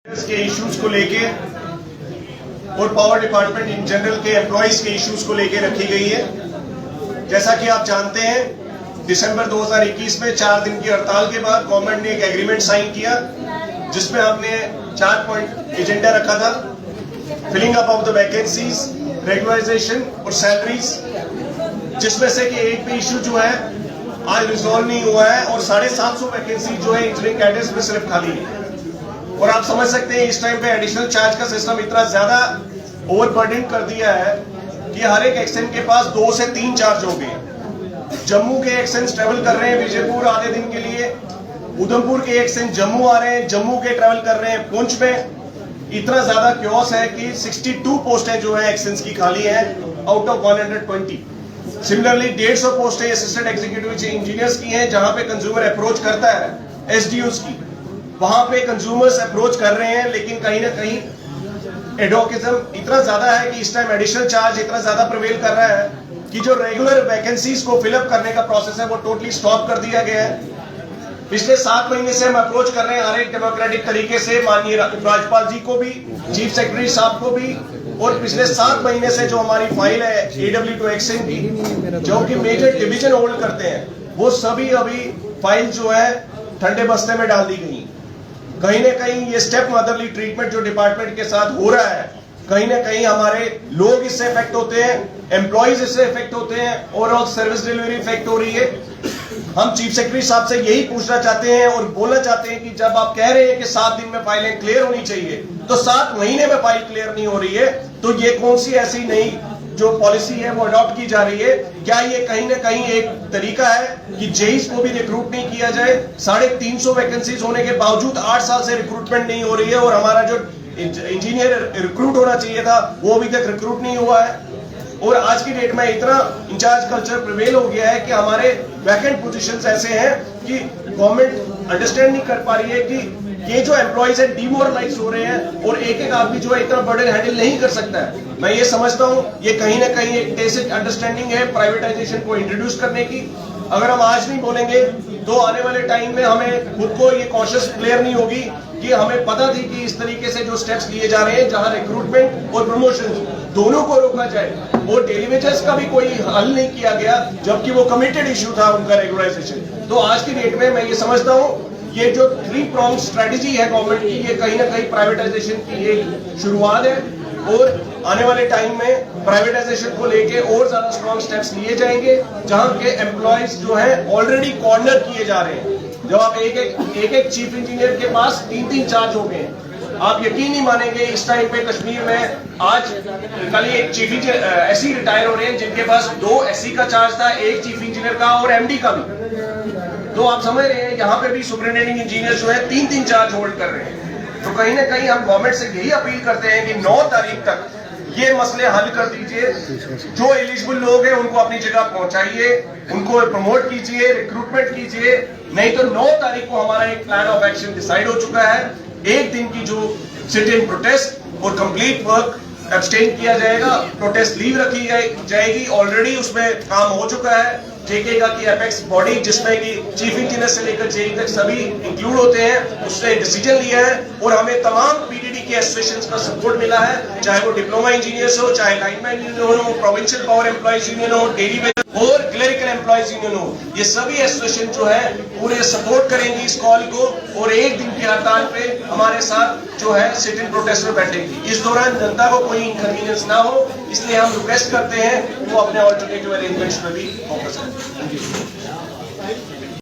के इश्यूज को लेके और पावर डिपार्टमेंट इन जनरल के एम्प्लॉइज के इश्यूज को लेके रखी गई है। जैसा कि आप जानते हैं, दिसंबर 2021 में 4 दिन की हड़ताल के बाद गवर्नमेंट ने एक एग्रीमेंट साइन किया जिसमें हमने 4 पॉइंट एजेंडा रखा था। Filling up of the vacancies, regularisation और सैलरीज, जिसमें से कि एक भी इश्यू जो है आज रिजॉल्व नहीं हुआ है और 750 वैकेंसी जो है इंजीनियरिंग कैडर्स में सिर्फ खाली है। और आप समझ सकते हैं इस टाइम पे एडिशनल चार्ज का सिस्टम इतना ज्यादा ओवरबर्डन कर दिया है कि हर एक एक्सचेंज के पास 2 से 3 चार्ज हो गए। जम्मू के एक्सचेंज ट्रेवल कर रहे हैं विजयपुर आधे दिन के लिए, उधमपुर के एक्सचेंज जम्मू आ रहे हैं, जम्मू के ट्रेवल कर रहे हैं पुंछ में। इतना ज्यादा क्योस है कि 62 पोस्टें जो है एक्सचेंज की खाली है आउट ऑफ 120। सिमिलरली 150 पोस्टें असिस्टेंट एग्जीक्यूटिव इंजीनियर्स की हैं जहां पे कंज्यूमर अप्रोच करता है एसडीओस की, वहां पे कंज्यूमर्स अप्रोच कर रहे हैं, लेकिन कहीं ना कहीं एडवोकेटिज्म इतना ज्यादा है कि इस टाइम एडिशनल चार्ज इतना ज्यादा प्रिवेल कर रहा है कि जो रेगुलर वैकेंसीज को फिलअप करने का प्रोसेस है वो टोटली स्टॉप कर दिया गया है। पिछले 7 महीने से हम अप्रोच कर रहे हैं हर एक डेमोक्रेटिक तरीके से, माननीय राज्यपाल जी को भी, चीफ सेक्रेटरी साहब को भी, और पिछले 7 महीने से जो हमारी फाइल है AW2 एक्सचेंज की जो कि मेजर डिवीजन होल्ड करते हैं, वो सभी अभी फाइल जो है ठंडे बस्ते में डाल दी गई। कहीं ना कहीं ये स्टेप मदरली ट्रीटमेंट जो डिपार्टमेंट के साथ हो रहा है, कहीं ना कहीं हमारे लोग इससे इफेक्ट होते हैं, एम्प्लॉइज इससे इफेक्ट होते हैं, ओवरऑल सर्विस डिलीवरी इफेक्ट हो रही है। हम चीफ सेक्रेटरी साहब से यही पूछना चाहते हैं और बोलना चाहते हैं कि जब आप कह रहे हैं कि 7 दिन में फाइलें क्लियर होनी चाहिए, तो 7 महीने में फाइल क्लियर नहीं हो रही है, तो ये कौन सी ऐसी नई जो पॉलिसी है वो अडॉप्ट की जा रही है? क्या ये कहीं ना कहीं एक तरीका है कि जेईस को भी रिक्रूट नहीं किया जाए? 350 वैकेंसीज होने के बावजूद 8 साल से रिक्रूटमेंट नहीं हो रही है और हमारा जो इंजीनियर रिक्रूट होना चाहिए था वो अभी तक रिक्रूट नहीं हुआ है। और आज की डेट में इतना इंचार्ज कल्चर प्रिवेल हो गया है कि हमारे वैकेंट पोजीशंस ऐसे हैं कि गवर्नमेंट अंडरस्टैंड नहीं कर पा रही है कि ये जो एम्प्लॉइज है डिमोरलाइज हो रहे हैं और एक आदमी जो है इतना बर्डन हैंडल नहीं कर सकता है। मैं ये समझता हूं ये कहीं ना कहीं एक बेसिक अंडरस्टैंडिंग है प्राइवेटाइजेशन को इंट्रोड्यूस करने की। अगर हम आज नहीं बोलेंगे तो आने वाले टाइम में हमें खुद को ये कॉन्शियस क्लियर नहीं होगी कि हमें पता थी कि इस तरीके से जो स्टेप्स लिए जा रहे हैं जहां रिक्रूटमेंट और प्रमोशन दोनों को रोका जाए और डेली वेजेस का भी कोई हल नहीं किया गया, जबकि वो कमिटेड इश्यू था उनका रेगुलराइजेशन। तो आज की डेट में मैं ये समझता हूँ ये जो 3 प्रॉन्ग स्ट्रेटेजी है गवर्नमेंट की, ये कहीं ना कहीं प्राइवेटाइजेशन की एक शुरुआत है और आने वाले टाइम में प्राइवेटाइजेशन को लेके और ज्यादा स्ट्रॉन्ग स्टेप्स लिए जाएंगे जहां के एम्प्लॉइज जो है ऑलरेडी कॉर्नर किए जा रहे हैं। जब आप एक चीफ इंजीनियर के पास 3 चार्ज हो गए, आप यकीन नहीं मानेंगे इस टाइम पे कश्मीर में आज कल एक चीफ इंजीनियर एससी रिटायर हो रहे हैं जिनके पास 2 एससी का चार्ज था, 1 चीफ इंजीनियर का और एमडी का भी। तो आप समझ रहे हैं यहाँ पे भी सुपरिटेंडिंग इंजीनियर जो है 3 चार्ज होल्ड कर रहे हैं। तो कहीं ना कहीं हम गवर्नमेंट से यही अपील करते हैं कि 9 तारीख तक ये मसले हल कर दीजिए। जो एलिजिबल लोग हैं उनको अपनी जगह पहुंचाइए, उनको प्रमोट कीजिए, रिक्रूटमेंट कीजिए, नहीं तो 9 तारीख को हमारा एक प्लान ऑफ एक्शन डिसाइड हो चुका है। 1 दिन की जो सिट इन प्रोटेस्ट और कंप्लीट वर्क एब्सटेन किया जाएगा, प्रोटेस्ट लीव रखी जाएगी। ऑलरेडी उसमें काम हो चुका है। जेके की एपेक्स बॉडी जिसमें कि चीफ इंजीनियर से लेकर जेई तक सभी इंक्लूड होते हैं, उसने डिसीजन लिया है और हमें तमाम पीडीडी के एसोसिएशंस का सपोर्ट मिला है, चाहे वो डिप्लोमा इंजीनियर्स हो, चाहे लाइनमैन यूनियन हो, प्रोविंशियल पावर एम्प्लॉइज यूनियन हो, डेली वेज और क्लरिकल एम्प्लॉइज यूनियन हो, ये सभी एसोसिएशन जो है पूरे सपोर्ट करेंगी इस कॉल को और 1 दिन की हड़ताल पे हमारे साथ जो है सिट इन प्रोटेस्ट में बैठेंगी। इस दौरान जनता को कोई इनकन्वीनियंस ना हो, इसलिए हम रिक्वेस्ट करते हैं वो अपने ऑल्टरनेटिव अरेंजमेंट्स में भी फोकस करें।